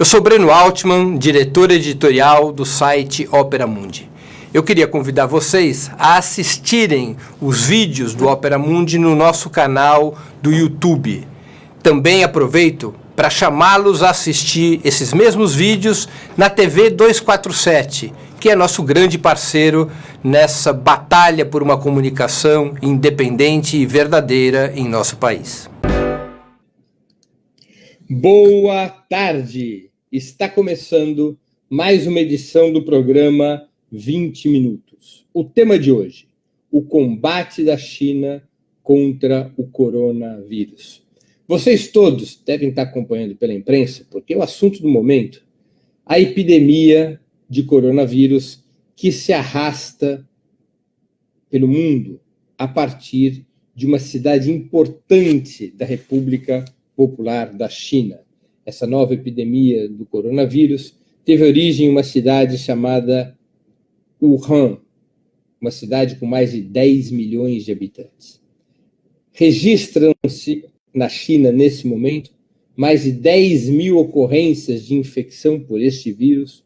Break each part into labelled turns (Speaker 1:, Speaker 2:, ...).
Speaker 1: Eu sou Breno Altman, diretor editorial do site Opera Mundi. Eu queria convidar vocês a assistirem os vídeos do Opera Mundi no nosso canal do YouTube. Também aproveito para chamá-los a assistir esses mesmos vídeos na TV 247, que é nosso grande parceiro nessa batalha por uma comunicação independente e verdadeira em nosso país.
Speaker 2: Boa tarde! Está começando mais uma edição do programa 20 Minutos. O tema de hoje, o combate da China contra o coronavírus. Vocês todos devem estar acompanhando pela imprensa, porque é o assunto do momento, a epidemia de coronavírus que se arrasta pelo mundo a partir de uma cidade importante da República Popular da China. Essa nova epidemia do coronavírus teve origem em uma cidade chamada Wuhan, uma cidade com mais de 10 milhões de habitantes. Registram-se na China, nesse momento, mais de 10 mil ocorrências de infecção por este vírus,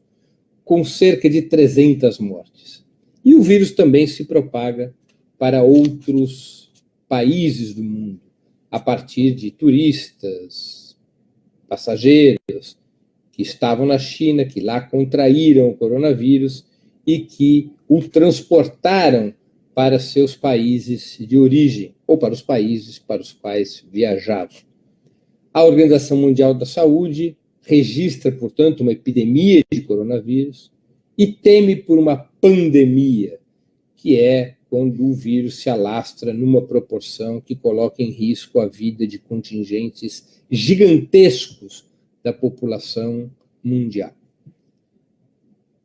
Speaker 2: com cerca de 300 mortes. E o vírus também se propaga para outros países do mundo, a partir de turistas, passageiros que estavam na China, que lá contraíram o coronavírus e que o transportaram para seus países de origem, ou para os países para os quais viajavam. A Organização Mundial da Saúde registra, portanto, uma epidemia de coronavírus e teme por uma pandemia, que é quando o vírus se alastra numa proporção que coloca em risco a vida de contingentes gigantescos da população mundial.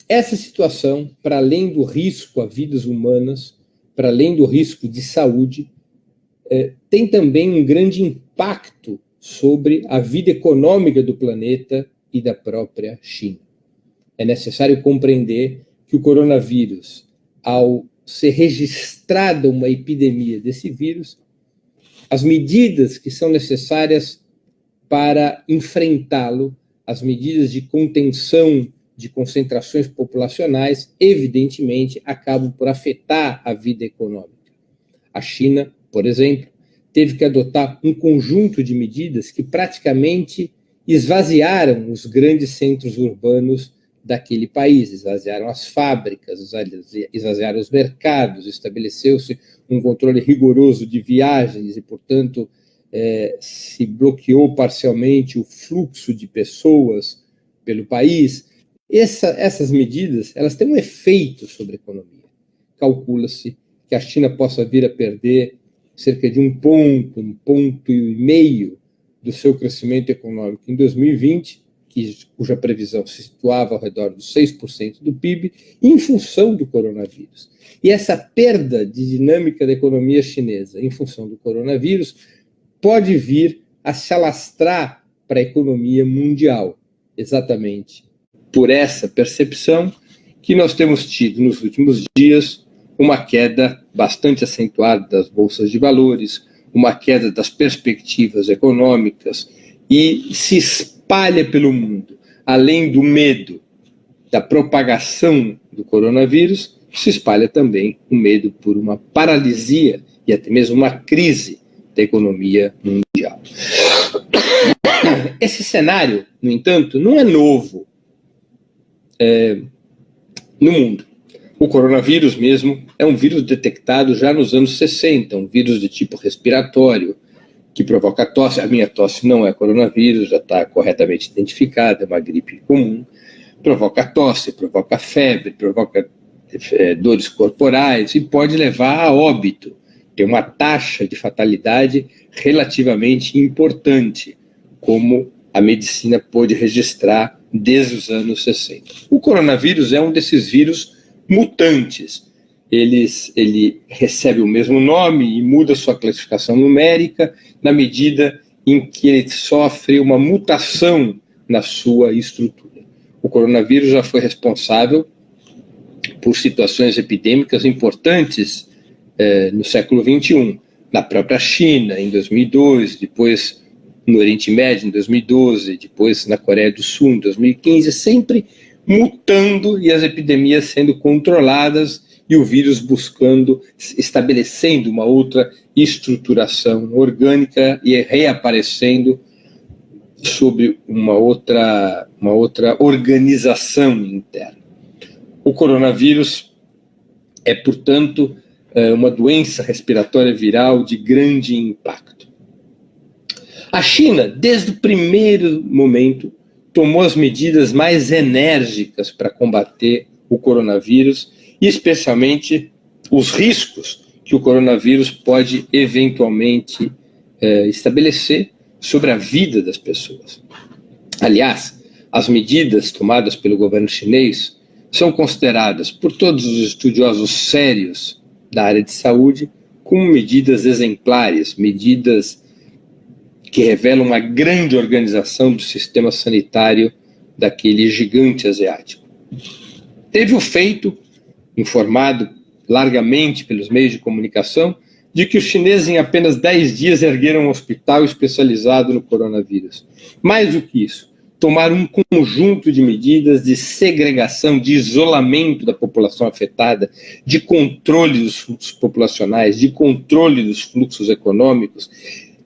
Speaker 2: Essa situação, para além do risco a vidas humanas, para além do risco de saúde, tem também um grande impacto sobre a vida econômica do planeta e da própria China. É necessário compreender que o coronavírus, ao ser registrada uma epidemia desse vírus, as medidas que são necessárias para enfrentá-lo, as medidas de contenção de concentrações populacionais, evidentemente, acabam por afetar a vida econômica. A China, por exemplo, teve que adotar um conjunto de medidas que praticamente esvaziaram os grandes centros urbanos daquele país, esvaziaram as fábricas, esvaziaram os mercados, estabeleceu-se um controle rigoroso de viagens e, portanto, se bloqueou parcialmente o fluxo de pessoas pelo país. Essas medidas, elas têm um efeito sobre a economia. Calcula-se que a China possa vir a perder cerca de um ponto e meio do seu crescimento econômico em 2020, cuja previsão se situava ao redor dos 6% do PIB, em função do coronavírus. E essa perda de dinâmica da economia chinesa em função do coronavírus pode vir a se alastrar para a economia mundial, exatamente por essa percepção que nós temos tido nos últimos dias uma queda bastante acentuada das bolsas de valores, uma queda das perspectivas econômicas e se espalha pelo mundo, além do medo da propagação do coronavírus, se espalha também o medo por uma paralisia e até mesmo uma crise da economia mundial. Esse cenário, no entanto, não é novo no mundo. O coronavírus mesmo é um vírus detectado já nos anos 60, um vírus de tipo respiratório, que provoca tosse. A minha tosse não é coronavírus, já está corretamente identificada, é uma gripe comum. Provoca tosse, provoca febre, provoca dores corporais e pode levar a óbito. Tem uma taxa de fatalidade relativamente importante, como a medicina pôde registrar desde os anos 60. O coronavírus é um desses vírus mutantes. Ele recebe o mesmo nome e muda sua classificação numérica na medida em que ele sofre uma mutação na sua estrutura. O coronavírus já foi responsável por situações epidêmicas importantes no século XXI, na própria China, em 2002, depois no Oriente Médio em 2012, depois na Coreia do Sul em 2015, sempre mutando e as epidemias sendo controladas e o vírus estabelecendo uma outra estruturação orgânica e reaparecendo sobre uma outra organização interna. O coronavírus é, portanto, uma doença respiratória viral de grande impacto. A China, desde o primeiro momento, tomou as medidas mais enérgicas para combater o coronavírus e, especialmente, os riscos que o coronavírus pode eventualmente estabelecer sobre a vida das pessoas. Aliás, as medidas tomadas pelo governo chinês são consideradas por todos os estudiosos sérios da área de saúde como medidas exemplares, medidas que revelam uma grande organização do sistema sanitário daquele gigante asiático. Teve o feito, informado largamente pelos meios de comunicação, de que os chineses em apenas 10 dias ergueram um hospital especializado no coronavírus. Mais do que isso, tomaram um conjunto de medidas de segregação, de isolamento da população afetada, de controle dos fluxos populacionais, de controle dos fluxos econômicos,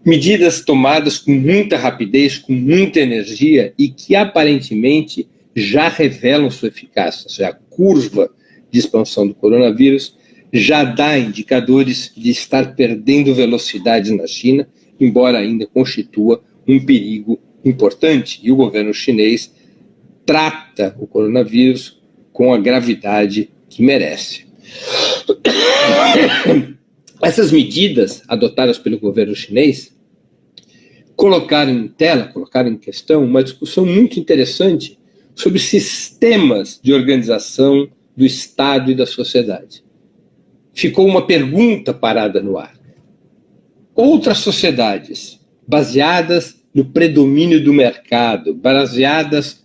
Speaker 2: medidas tomadas com muita rapidez, com muita energia e que aparentemente já revelam sua eficácia. Ou seja, a curva de expansão do coronavírus já dá indicadores de estar perdendo velocidade na China, embora ainda constitua um perigo importante. E o governo chinês trata o coronavírus com a gravidade que merece. Essas medidas adotadas pelo governo chinês colocaram em questão uma discussão muito interessante sobre sistemas de organização do Estado e da sociedade. Ficou uma pergunta parada no ar. Outras sociedades, baseadas no predomínio do mercado, baseadas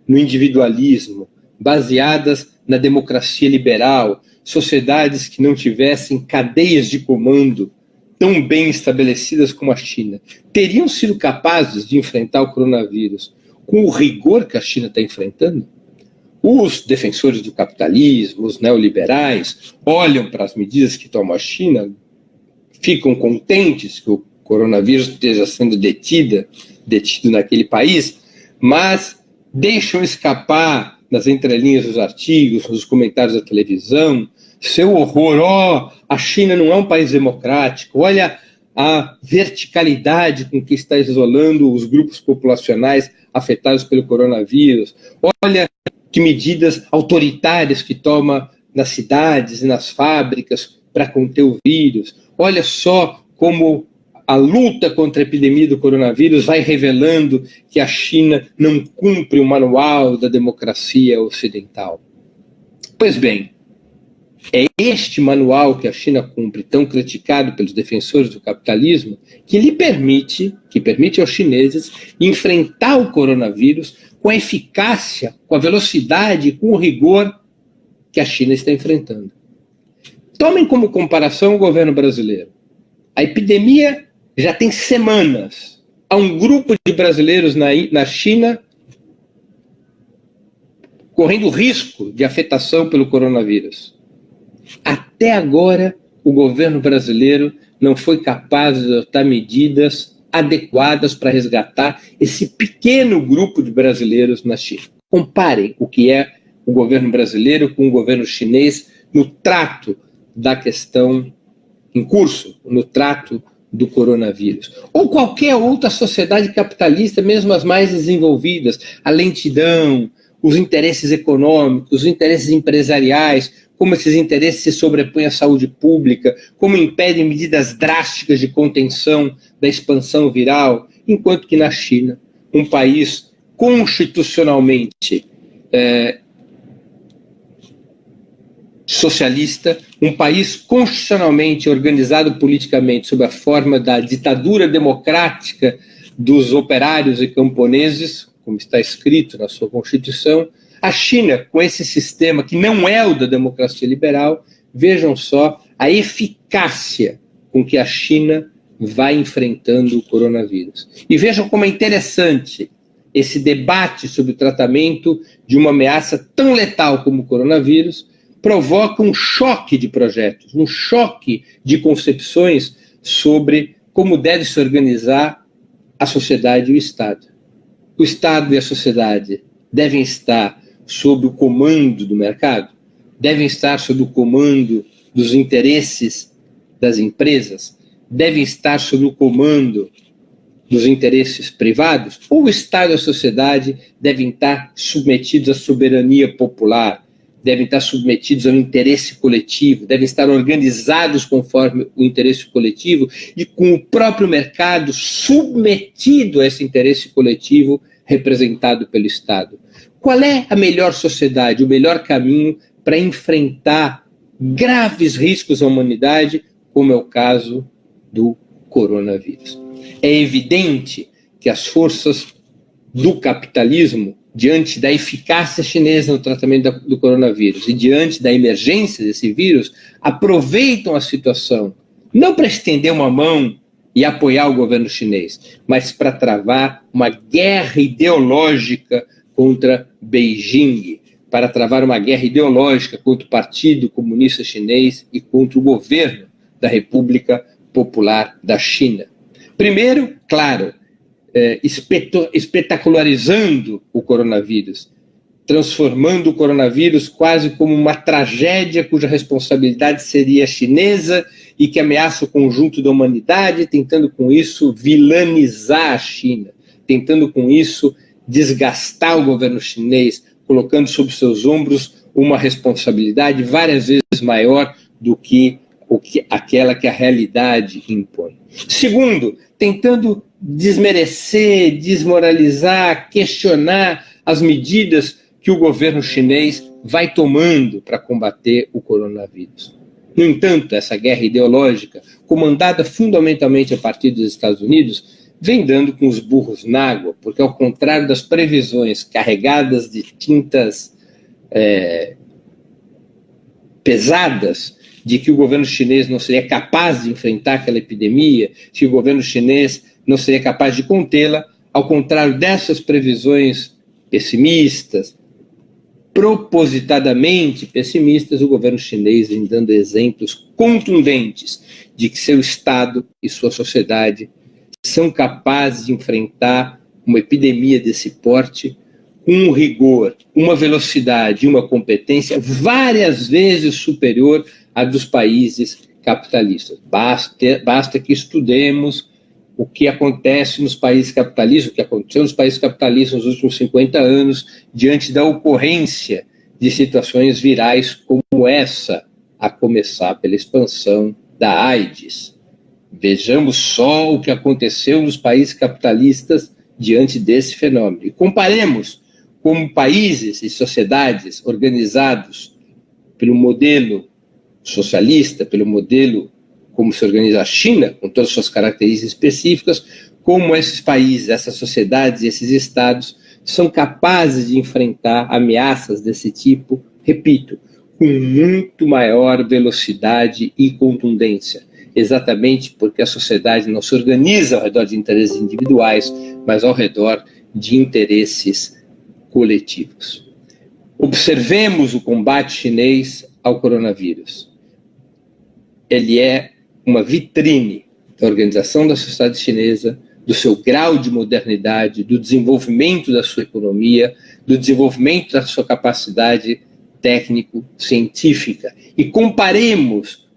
Speaker 2: no individualismo, baseadas na democracia liberal, sociedades que não tivessem cadeias de comando tão bem estabelecidas como a China, teriam sido capazes de enfrentar o coronavírus com o rigor que a China está enfrentando? Os defensores do capitalismo, os neoliberais, olham para as medidas que toma a China, ficam contentes que o coronavírus esteja sendo detido naquele país, mas deixam escapar nas entrelinhas dos artigos, nos comentários da televisão, seu horror. A China não é um país democrático, olha a verticalidade com que está isolando os grupos populacionais afetados pelo coronavírus, olha que medidas autoritárias que toma nas cidades e nas fábricas para conter o vírus. Olha só como a luta contra a epidemia do coronavírus vai revelando que a China não cumpre o manual da democracia ocidental. Pois bem, é este manual que a China cumpre, tão criticado pelos defensores do capitalismo, que permite aos chineses enfrentar o coronavírus com a eficácia, com a velocidade, com o rigor que a China está enfrentando. Tomem como comparação o governo brasileiro. A epidemia já tem semanas. Há um grupo de brasileiros na China correndo risco de afetação pelo coronavírus. Até agora, o governo brasileiro não foi capaz de adotar medidas adequadas para resgatar esse pequeno grupo de brasileiros na China. Comparem o que é o governo brasileiro com o governo chinês no trato da questão em curso, no trato do coronavírus. Ou qualquer outra sociedade capitalista, mesmo as mais desenvolvidas, a lentidão, os interesses econômicos, os interesses empresariais, como esses interesses se sobrepõem à saúde pública, como impedem medidas drásticas de contenção da expansão viral, enquanto que na China, um país constitucionalmente socialista, um país constitucionalmente organizado politicamente sob a forma da ditadura democrática dos operários e camponeses, como está escrito na sua Constituição, a China, com esse sistema que não é o da democracia liberal, vejam só a eficácia com que a China vai enfrentando o coronavírus. E vejam como é interessante esse debate sobre o tratamento de uma ameaça tão letal como o coronavírus provoca um choque de projetos, um choque de concepções sobre como deve se organizar a sociedade e o Estado. O Estado e a sociedade devem estar sob o comando do mercado? Devem estar sob o comando dos interesses das empresas? Devem estar sob o comando dos interesses privados? Ou o Estado e a sociedade devem estar submetidos à soberania popular, devem estar submetidos ao interesse coletivo, devem estar organizados conforme o interesse coletivo e com o próprio mercado submetido a esse interesse coletivo representado pelo Estado? Qual é a melhor sociedade, o melhor caminho para enfrentar graves riscos à humanidade, como é o caso do coronavírus? É evidente que as forças do capitalismo, diante da eficácia chinesa no tratamento do coronavírus e diante da emergência desse vírus, aproveitam a situação, não para estender uma mão e apoiar o governo chinês, mas para travar uma guerra ideológica contra Beijing, para travar uma guerra ideológica contra o Partido Comunista Chinês e contra o governo da República Popular da China. Primeiro, claro, espetacularizando o coronavírus, transformando o coronavírus quase como uma tragédia cuja responsabilidade seria chinesa e que ameaça o conjunto da humanidade, tentando com isso vilanizar a China, tentando com isso desgastar o governo chinês, colocando sobre seus ombros uma responsabilidade várias vezes maior do que aquela que a realidade impõe. Segundo, tentando desmerecer, desmoralizar, questionar as medidas que o governo chinês vai tomando para combater o coronavírus. No entanto, essa guerra ideológica, comandada fundamentalmente a partir dos Estados Unidos, vem dando com os burros na água, porque ao contrário das previsões carregadas de tintas pesadas, de que o governo chinês não seria capaz de enfrentar aquela epidemia, que o governo chinês não seria capaz de contê-la, ao contrário dessas previsões pessimistas, propositadamente pessimistas, o governo chinês vem dando exemplos contundentes de que seu Estado e sua sociedade são capazes de enfrentar uma epidemia desse porte com um rigor, uma velocidade e uma competência várias vezes superior à dos países capitalistas. Basta que estudemos o que acontece nos países capitalistas, o que aconteceu nos países capitalistas nos últimos 50 anos, diante da ocorrência de situações virais como essa, a começar pela expansão da AIDS. Vejamos só o que aconteceu nos países capitalistas diante desse fenômeno. E comparemos como países e sociedades organizados pelo modelo socialista, pelo modelo como se organiza a China, com todas as suas características específicas, como esses países, essas sociedades e esses estados são capazes de enfrentar ameaças desse tipo, repito, com muito maior velocidade e contundência, exatamente porque a sociedade não se organiza ao redor de interesses individuais, mas ao redor de interesses coletivos. Observemos o combate chinês ao coronavírus. Ele é uma vitrine da organização da sociedade chinesa, do seu grau de modernidade, do desenvolvimento da sua economia, do desenvolvimento da sua capacidade técnico-científica. E comparemos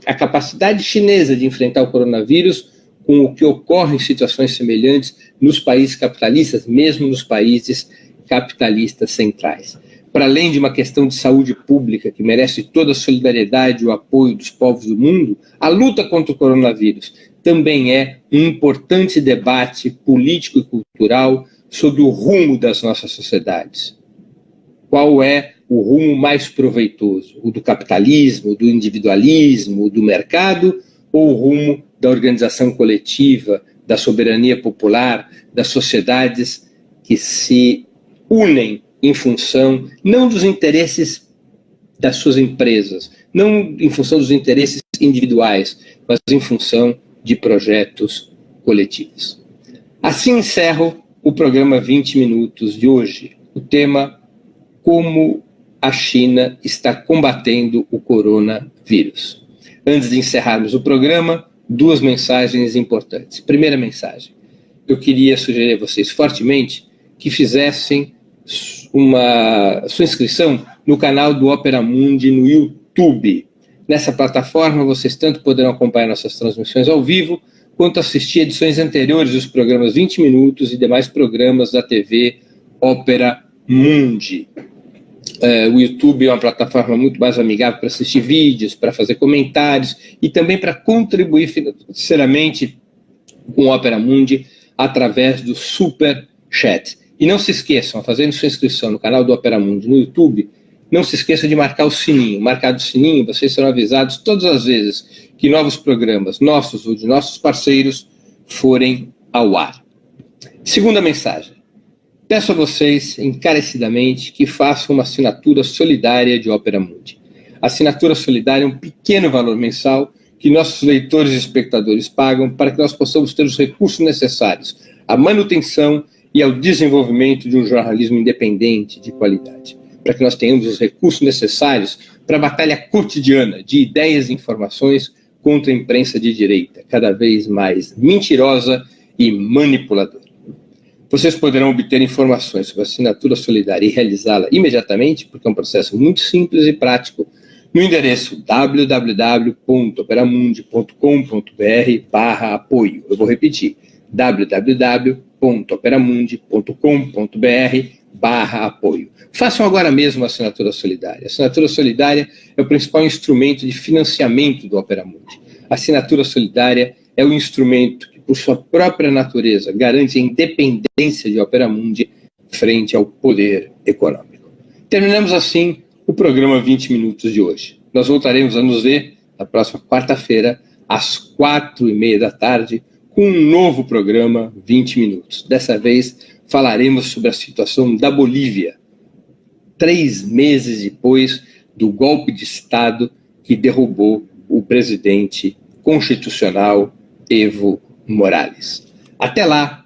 Speaker 2: a capacidade chinesa de enfrentar o coronavírus com o que ocorre em situações semelhantes nos países capitalistas, mesmo nos países capitalistas centrais. Para além de uma questão de saúde pública que merece toda a solidariedade e o apoio dos povos do mundo, a luta contra o coronavírus também é um importante debate político e cultural sobre o rumo das nossas sociedades. Qual é o rumo mais proveitoso? O do capitalismo, do individualismo, do mercado, ou o rumo da organização coletiva, da soberania popular, das sociedades que se unem em função não dos interesses das suas empresas, não em função dos interesses individuais, mas em função de projetos coletivos. Assim encerro o programa 20 Minutos de hoje. O tema: como a China está combatendo o coronavírus. Antes de encerrarmos o programa, 2 mensagens importantes. Primeira mensagem: eu queria sugerir a vocês fortemente que fizessem sua inscrição no canal do Opera Mundi no YouTube. Nessa plataforma, vocês tanto poderão acompanhar nossas transmissões ao vivo, quanto assistir edições anteriores dos programas 20 Minutos e demais programas da TV Opera Mundi. O YouTube é uma plataforma muito mais amigável para assistir vídeos, para fazer comentários e também para contribuir financeiramente com o Opera Mundi através do Super Chat. E não se esqueçam, fazendo sua inscrição no canal do Opera Mundi no YouTube, não se esqueçam de marcar o sininho. Marcado o sininho, vocês serão avisados todas as vezes que novos programas, nossos ou de nossos parceiros, forem ao ar. Segunda mensagem: peço a vocês encarecidamente que façam uma assinatura solidária de Opera Mundi. A assinatura solidária é um pequeno valor mensal que nossos leitores e espectadores pagam para que nós possamos ter os recursos necessários à manutenção e ao desenvolvimento de um jornalismo independente de qualidade, para que nós tenhamos os recursos necessários para a batalha cotidiana de ideias e informações contra a imprensa de direita, cada vez mais mentirosa e manipuladora. Vocês poderão obter informações sobre a assinatura solidária e realizá-la imediatamente, porque é um processo muito simples e prático, no endereço www.operamundi.com.br/apoio. Eu vou repetir: www.operamundi.com.br/apoio. Façam agora mesmo a assinatura solidária. A assinatura solidária é o principal instrumento de financiamento do Opera Mundi. A assinatura solidária é o instrumento que, por sua própria natureza, garante a independência de Opera Mundi frente ao poder econômico. Terminamos assim o programa 20 Minutos de hoje. Nós voltaremos a nos ver na próxima quarta-feira, às 4h30 da tarde, com um novo programa 20 Minutos. Dessa vez falaremos sobre a situação da Bolívia, 3 meses depois do golpe de Estado que derrubou o presidente constitucional Evo Morales. Até lá!